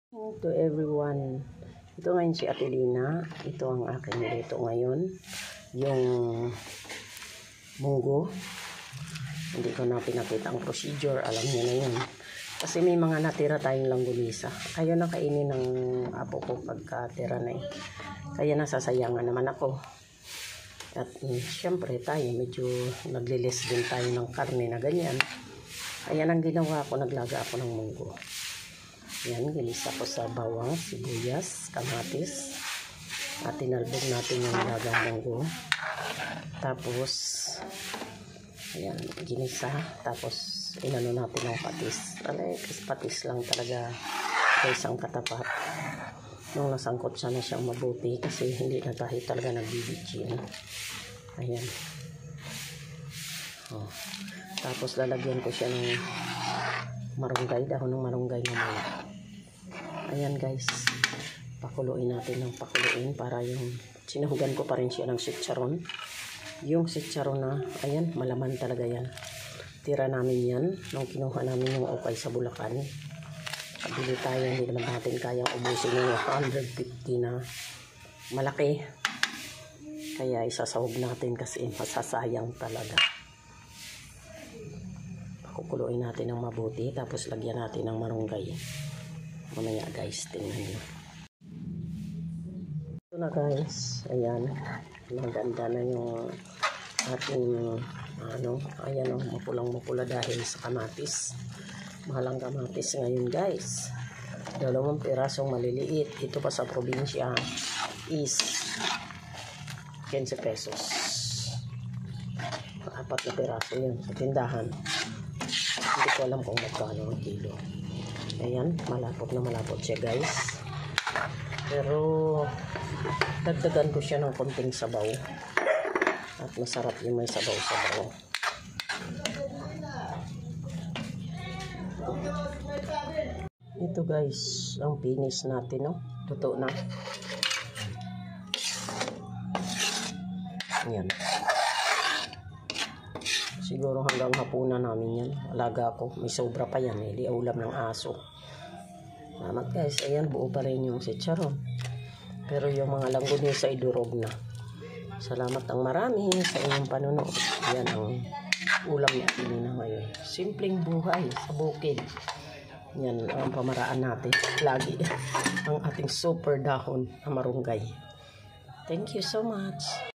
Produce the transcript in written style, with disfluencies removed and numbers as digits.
To everyone, ito ngayon si Ate Lina. Ito ang aking nilito ngayon, yung munggo. Hindi ko na pinakita ang procedure, alam niyo na yun, kasi may mga natira tayong langgunisa. Ayaw na kainin ng apo ko pagkatira na kaya nasasayangan naman ako. At syempre tayo medyo naglilis din tayo ng karne na ganyan. Ayan ang ginawa ko, naglaga ako ng munggo. Yan, ginisa ko sa bawang, sibuyas, kamatis. At tinalbog natin yung lagang munggo. Tapos, ayan, ginisa. Tapos, inano natin ng patis. Patis lang talaga sa isang katapat. Nung nasangkot siya na siyang mabuti kasi hindi na tayo talaga nagbibitsin. Ayan. Oh. Tapos, lalagyan ko siya ng marunggay, dahon ng marunggay naman. Ayan guys, pakuluin natin ng pakuluin para yung sinuhugan ko pa rin siya ng sitsaron. Yung sitsaron na, ayan, malaman talaga yan. Tira namin yan nung kinuha namin yung ukay sa Bulacan. Kabili tayo, hindi naman natin kayang ubusin yung 150 na malaki. Kaya isasahog natin kasi masasayang talaga. Pakukuluin natin ng mabuti, tapos lagyan natin ng marunggay. Mamaya guys, tingnan nyo. Ito na guys, ayan, maganda na yung ating ayan o, mapulang-mapula dahil sa kamatis. Mahal ang kamatis ngayon guys. 2 pirasong maliliit. Ito pa sa probinsya is 15 pesos. 4 na piraso yun sa tindahan. Hindi ko alam kung magkano ang kilo. Ayan, malapot na malapot siya guys. Pero dagdagan ko siya ng konting sabaw. At masarap yung may sabaw-sabaw. Ito guys, ang finish natin, no? Totoo na. Ayan. Siguro hanggang hapunan namin yan. Alaga ko. May sobra pa yan eh. Di ulam ng aso. Salamat guys. Ayan, buo pa rin yung sitsaron. Pero yung mga langgunisa ay durog na. Salamat ang marami sa inyong panunood. Yan ang ulam natin na ngayon. Simpleng buhay sa bukid. Yan ang pamaraan natin. Lagi ang ating super dahon na marunggay. Thank you so much.